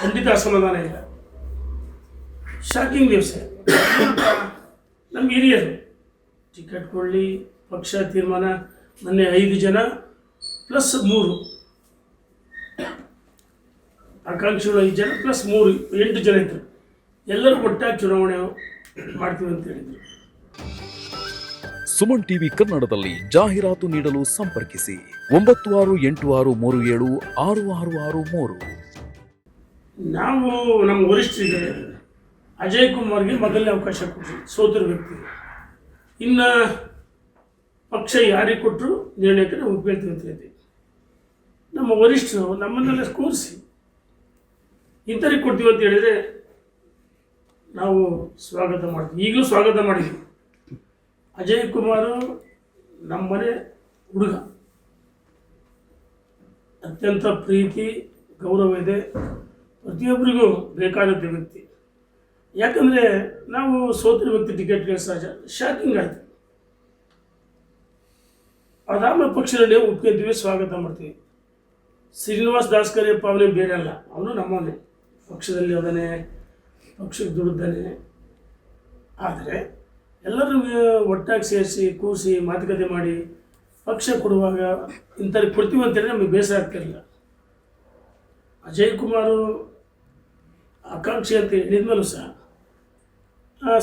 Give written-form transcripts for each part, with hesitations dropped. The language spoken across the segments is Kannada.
ಖಂಡಿತ ಅಸಮಾಧಾನ ಇಲ್ಲ. Shocking news. ನಮ್ಗೆ ಹಿರಿಯರು ಟಿಕೆಟ್ ಕೊಡಲಿ, ಪಕ್ಷ ತೀರ್ಮಾನ, ಮೊನ್ನೆ 5 ಜನ ಪ್ಲಸ್ 3 ಆಕಾಂಕ್ಷಿಗಳು, 5 ಜನ ಪ್ಲಸ್ 3 8 ಜನ ಇದ್ದರು. ಎಲ್ಲರೂ ಒಟ್ಟಾಗಿ ಚುನಾವಣೆ ಮಾಡ್ತೀವಿ ಅಂತ ಹೇಳಿದರು. ಸುಮನ್ ಟಿವಿ ಕನ್ನಡದಲ್ಲಿ ಜಾಹೀರಾತು ನೀಡಲು ಸಂಪರ್ಕಿಸಿ 9683766663. ನಾವು ನಮ್ಮ ವರಿಷ್ಠರಿಗೆ ಅಜಯ್ ಕುಮಾರ್ಗೆ ಮೊದಲನೇ ಅವಕಾಶ ಕೊಟ್ಟರು, ಸೋದರ ವ್ಯಕ್ತಿಗೆ. ಇನ್ನು ಪಕ್ಷ ಯಾರಿಗೆ ಕೊಟ್ಟರು ನಿರ್ಣಯಕ್ಕೆ ನಾವು ಒಪ್ಪಿಳ್ತೀವಿ ಅಂತ ಹೇಳಿದ್ವಿ. ನಮ್ಮ ವರಿಷ್ಠರು ನಮ್ಮನ್ನೆಲ್ಲ ಕೂರಿಸಿ ಇಂಥವ್ರಿಗೆ ಕೊಡ್ತೀವಿ ಅಂತ ಹೇಳಿದರೆ ನಾವು ಸ್ವಾಗತ ಮಾಡ್ತೀವಿ. ಈಗಲೂ ಸ್ವಾಗತ ಮಾಡಿದ್ವಿ. ಅಜಯ್ ಕುಮಾರು ನಮ್ಮನೆ ಹುಡುಗ, ಅತ್ಯಂತ ಪ್ರೀತಿ ಗೌರವ ಇದೆ, ಪ್ರತಿಯೊಬ್ಬರಿಗೂ ಬೇಕಾದಂಥ ವ್ಯಕ್ತಿ. ಯಾಕಂದರೆ ನಾವು ಸೋತಿನ ವ್ಯಕ್ತಿ ಟಿಕೆಟ್ಗೆ ಸಹಜ ಶಾಕಿಂಗ್ ಆಯಿತು. ಅದಾದ್ಮೇಲೆ ಪಕ್ಷದಲ್ಲಿ ಒಪ್ಕೊತೀವಿ, ಸ್ವಾಗತ ಮಾಡ್ತೀವಿ. ಶ್ರೀನಿವಾಸ್ ದಾಸ್ಕರಿಯಪ್ಪ ಅವನೇ ಬೇರೆ ಅಲ್ಲ, ಅವನು ನಮ್ಮವನೇ, ಪಕ್ಷದಲ್ಲಿ ಅವನೇ, ಪಕ್ಷಕ್ಕೆ ದುಡಿದಾನೆ. ಆದರೆ ಎಲ್ಲರೂ ಒಟ್ಟಾಗಿ ಸೇರಿಸಿ ಕೂರಿಸಿ ಮಾತುಕತೆ ಮಾಡಿ ಪಕ್ಷ ಕೊಡುವಾಗ ಇಂಥವ್ರಿಗೆ ಕೊಡ್ತೀವಿ ಅಂತೇಳಿ ನಮಗೆ ಬೇಸರ ಆಗ್ತಿರಲಿಲ್ಲ. ಅಜಯ್ ಕುಮಾರು ಆಕಾಂಕ್ಷಿ ಅಂತ ಹೇಳಿದ್ಮೇಲೂ ಸಹ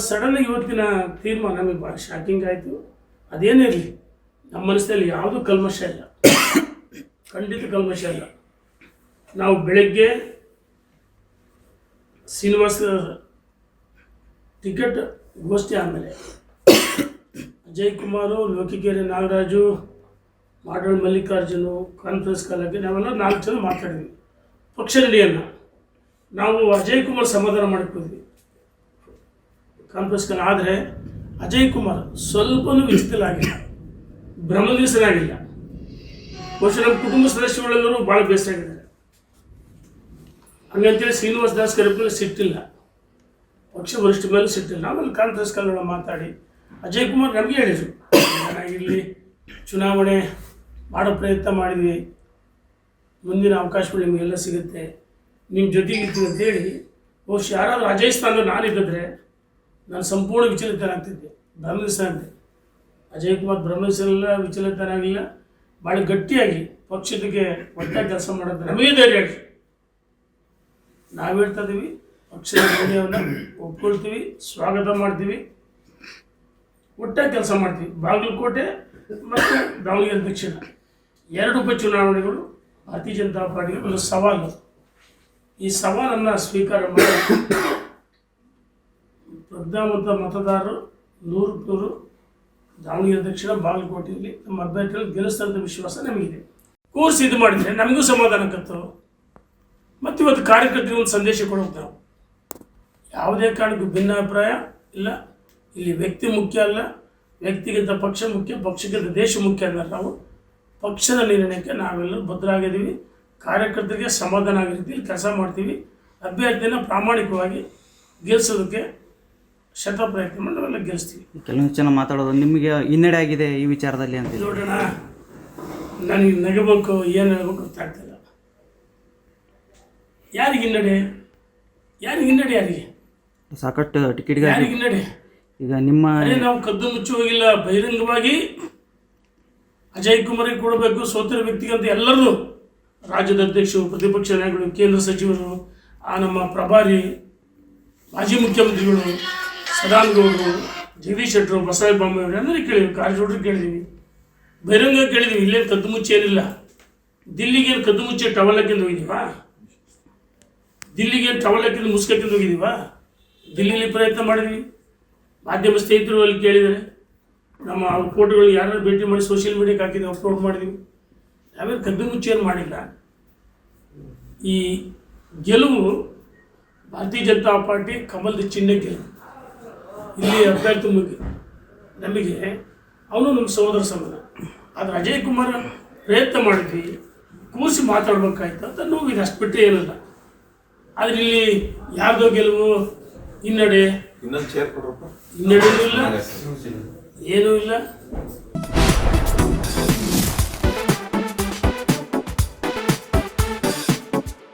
ಸಡನ್ನಾಗಿ ಇವತ್ತಿನ ತೀರ್ಮಾನ ನಮಗೆ ಭಾಳ ಶಾಕಿಂಗ್ ಆಯಿತು. ಅದೇನೇ ಇರಲಿ, ನಮ್ಮ ಮನಸ್ಸಿನಲ್ಲಿ ಯಾವುದೂ ಕಲ್ಮಶ ಇಲ್ಲ, ಖಂಡಿತ ಕಲ್ಮಶ ಇಲ್ಲ. ನಾವು ಬೆಳಗ್ಗೆ ಶ್ರೀನಿವಾಸ ಟಿಕೆಟ್ ಗೋಷ್ಠಿ ಆದಮೇಲೆ ಅಜಯ್ ಕುಮಾರು, ಲೋಕಿಕೆರೆ ನಾಗರಾಜು, ಮಾಡಾಳ್ ಮಲ್ಲಿಕಾರ್ಜುನು ಕಾನ್ಫರೆನ್ಸ್ ಕಾಲಕ್ಕೆ ನಾವೆಲ್ಲ 4 ಜನ ಮಾತಾಡಿದ್ವಿ ಪಕ್ಷ ನಡೆಯನ್ನು. ನಾವು ಅಜಯ್ ಕುಮಾರ್ ಸಮಾಧಾನ ಮಾಡಿಕೊದ್ವಿ ಕಾನ್ಫರೆನ್ಸ್ ಕಾಲ. ಆದರೆ ಅಜಯ್ ಕುಮಾರ್ ಸ್ವಲ್ಪನೂ ವಿಚಿತ್ರ ಆಗಿಲ್ಲ, ಭ್ರಮನಿರಸನಾಗಿಲ್ಲ. ಬಹುಶಃ ನಮ್ಮ ಕುಟುಂಬ ಸದಸ್ಯಗಳೆಲ್ಲರೂ ಭಾಳ ಬೇಸರ ಆಗಿದ್ದಾರೆ. ಹಂಗಂತೇಳಿ ಶ್ರೀನಿವಾಸ್ ದಾಸ್ ಕರಿಪಲ್ಲಿ ಸಿಟ್ಟಿಲ್ಲ, ಪಕ್ಷ ವರಿಷ್ಠ ಮೇಲೆ ಸಿಟ್ಟಿಲ್ಲ. ಆಮೇಲೆ ಕಾನ್ಫರೆನ್ಸ್ ಕಾಲೊಳಗೆ ಮಾತಾಡಿ ಅಜಯ್ ಕುಮಾರ್ ನಮಗೆ ಹೇಳಿದರು, ಇಲ್ಲಿ ಚುನಾವಣೆ ಮಾಡೋ ಪ್ರಯತ್ನ ಮಾಡಿದ್ವಿ, ಮುಂದಿನ ಅವಕಾಶಗಳು ನಿಮಗೆಲ್ಲ ಸಿಗುತ್ತೆ, ನಿಮ್ಮ ಜೊತೆಗಿರ್ತೀವಿ ಅಂತೇಳಿ. ಬಹುಶಃ ಯಾರಾದರೂ ಅಜಯ್ ಸ್ಥಾನದಲ್ಲಿ ನಾನಿದ್ದರೆ ನಾನು ಸಂಪೂರ್ಣ ವಿಚಲಿತನಾಗ್ತಿದ್ದೆ, ಭ್ರಮನಿರಸನಾಗ್ತಿದ್ದೆ. ಅಜಯ್ ಕುಮಾರ್ ಭ್ರಮನಿರಸನಿಲ್ಲ, ವಿಚಲಿತನಾಗಿಲ್ಲ, ಭಾಳ ಗಟ್ಟಿಯಾಗಿ ಪಕ್ಷದಕ್ಕೆ ಒಟ್ಟಾಗಿ ಕೆಲಸ ಮಾಡೋದು ನಮಗೆ ಧೈರ್ಯ ಆಗಿ ನಾವು ಹೇಳ್ತಾ ಇದ್ದೀವಿ. ಪಕ್ಷದ ನಿರ್ಣಯವನ್ನು ಒಪ್ಕೊಳ್ತೀವಿ, ಸ್ವಾಗತ ಮಾಡ್ತೀವಿ, ಒಟ್ಟಾಗಿ ಕೆಲಸ ಮಾಡ್ತೀವಿ. ಬಾಗಲಕೋಟೆ ಮತ್ತು ದಾವಣಗೆರೆ ದಕ್ಷಿಣ 2 ಉಪಚುನಾವಣೆಗಳು ಭಾರತೀಯ ಜನತಾ ಪಾರ್ಟಿಗೆ ಒಂದು ಸವಾಲು. ಈ ಸವಾಲನ್ನು ಸ್ವೀಕಾರ ಮಾಡಿ ಪ್ರಜ್ಞಾವಂತ ಮತದಾರರು 100% ದಾವಣಗೆರೆ ದಕ್ಷಿಣ ಬಾಗಲಕೋಟೆಯಲ್ಲಿ ನಮ್ಮ ಅಭ್ಯರ್ಥಿಗಳು ಗೆಲ್ಲಿಸ್ತಂಥ ವಿಶ್ವಾಸ ನಮಗಿದೆ. ಕೋರ್ಸ್ ಇದು ಮಾಡಿದರೆ ನಮಗೂ ಸಮಾಧಾನಕ್ಕತ್ತು. ಮತ್ತು ಇವತ್ತು ಕಾರ್ಯಕರ್ತರಿಗೆ ಒಂದು ಸಂದೇಶ ಕೊಡೋದು, ನಾವು ಯಾವುದೇ ಕಾರಣಕ್ಕೂ ಭಿನ್ನಾಭಿಪ್ರಾಯ ಇಲ್ಲ. ಇಲ್ಲಿ ವ್ಯಕ್ತಿ ಮುಖ್ಯ ಅಲ್ಲ, ವ್ಯಕ್ತಿಗಿಂತ ಪಕ್ಷ ಮುಖ್ಯ, ಪಕ್ಷಕ್ಕಿಂತ ದೇಶ ಮುಖ್ಯ ಅಂದರೆ ನಾವು ಪಕ್ಷದ ನಿರ್ಣಯಕ್ಕೆ ನಾವೆಲ್ಲರೂ ಬದ್ಧರಾಗಿದ್ದೀವಿ. ಕಾರ್ಯಕರ್ತರಿಗೆ ಸಮಾಧಾನ ಆಗೋ ರೀತಿಯಲ್ಲಿ ಕೆಲಸ ಮಾಡ್ತೀವಿ. ಅಭ್ಯರ್ಥಿಯನ್ನು ಪ್ರಾಮಾಣಿಕವಾಗಿ ಗೆಲ್ಲಿಸೋದಕ್ಕೆ ಶತ ಪ್ರಯತ್ನ ಮಾಡಿ ನಾವೆಲ್ಲ ಗೆಲ್ಲಿಸ್ತೀವಿ. ಕೆಲವೊಂದು ಜನ ಮಾತಾಡೋದು ನಿಮಗೆ ಹಿನ್ನಡೆ ಆಗಿದೆ ಈ ವಿಚಾರದಲ್ಲಿ ಅಂತ. ನೋಡೋಣ, ನನಗೆ ನಗಬೇಕು ಏನು ಹೇಳ್ಬೇಕು ಗೊತ್ತಾಗ್ತಿಲ್ಲ. ಯಾರಿಗೆ ಹಿನ್ನಡೆ, ಯಾರಿಗೆ ಸಾಕಷ್ಟು ಟಿಕೆಟ್ಗಳು ಯಾರಿಗೆ ಹಿನ್ನಡೆ? ಈಗ ನಿಮ್ಮ ನಾವು ಕದ್ದು ಮುಚ್ಚಿ ಹೋಗಿಲ್ಲ, ಬಹಿರಂಗವಾಗಿ ಅಜಯ್ ಕುಮಾರಿಗೆ ಕೊಡಬೇಕು, ಸೋತಿರ ವ್ಯಕ್ತಿಗಂತ ಎಲ್ಲರೂ ರಾಜ್ಯದ ಅಧ್ಯಕ್ಷರು, ಪ್ರತಿಪಕ್ಷ ನಾಯಕರು, ಕೇಂದ್ರ ಸಚಿವರು, ನಮ್ಮ ಪ್ರಭಾರಿ, ಮಾಜಿ ಮುಖ್ಯಮಂತ್ರಿಗಳು, ಸದಾನಗೌಡರು, ಜಗದೀಶ್ ಶೆಟ್ಟರು, ಬಸವರಾಜ ಬೊಮ್ಮಾಯಿ ಎಲ್ಲರಿಗೂ ಕೇಳಿದ್ವಿ, ಕಾರಜೋಳರಿಗೆ ಕೇಳಿದ್ದೀವಿ, ಬಹಿರಂಗ ಕೇಳಿದ್ದೀವಿ. ಇಲ್ಲೇನು ಕದ್ದು ಮುಚ್ಚಿ ಏನಿಲ್ಲ. ದಿಲ್ಲಿಗೇನು ಕದ್ದು ಮುಚ್ಚಿ ಟವಲಕ್ಕಿಂದ ಹೋಗಿದ್ದೀವಾ? ದಿಲ್ಲಿಗೇನು ಟವಲಕ್ಕಿಂದ ಮುಸ್ಕಕ್ಕಿಂದ ಹೋಗಿದ್ದೀವಾ? ದಿಲ್ಲಿಲಿ ಪ್ರಯತ್ನ ಮಾಡಿದ್ವಿ. ಮಾಧ್ಯಮ ಸ್ನೇಹಿತರು ಅಲ್ಲಿ ಕೇಳಿದ್ದಾರೆ, ನಮ್ಮ ಅವ್ರ ಫೋಟೋಗಳು ಯಾರು ಭೇಟಿ ಮಾಡಿ ಸೋಷಿಯಲ್ ಮೀಡಿಯಾಕ್ಕೆ ಹಾಕಿದ್ವಿ, ಅಪ್ಲೋಡ್ ಮಾಡಿದ್ವಿ. ನಾವೇನು ಕದ್ದು ಮುಚ್ಚೇನು ಮಾಡಿಲ್ಲ. ಈ ಗೆಲುವು ಭಾರತೀಯ ಜನತಾ ಪಾರ್ಟಿ ಕಮಲದ ಚಿಹ್ನೆ ಗೆಲುವು. ಇಲ್ಲಿ ಅಭ್ಯರ್ಥಿ ನಮಗೆ ಅವನು ನಮ್ಮ ಸಹೋದರ ಸಮಾನ. ಆದರೆ ಅಜಯ್ ಕುಮಾರ್ ಪ್ರಯತ್ನ ಮಾಡಿದ್ವಿ, ಕೂರಿಸಿ ಮಾತಾಡ್ಬೇಕಾಯ್ತು ಅಂತ ನೋವಿದೆ, ಅಷ್ಟು ಬಿಟ್ಟರೆ ಏನಿಲ್ಲ. ಆದರೆ ಇಲ್ಲಿ ಯಾರ್ದೋ ಗೆಲುವು, ಹಿನ್ನಡೆ, ಹಿನ್ನಡೆಯೂ ಇಲ್ಲ, ಏನೂ ಇಲ್ಲ.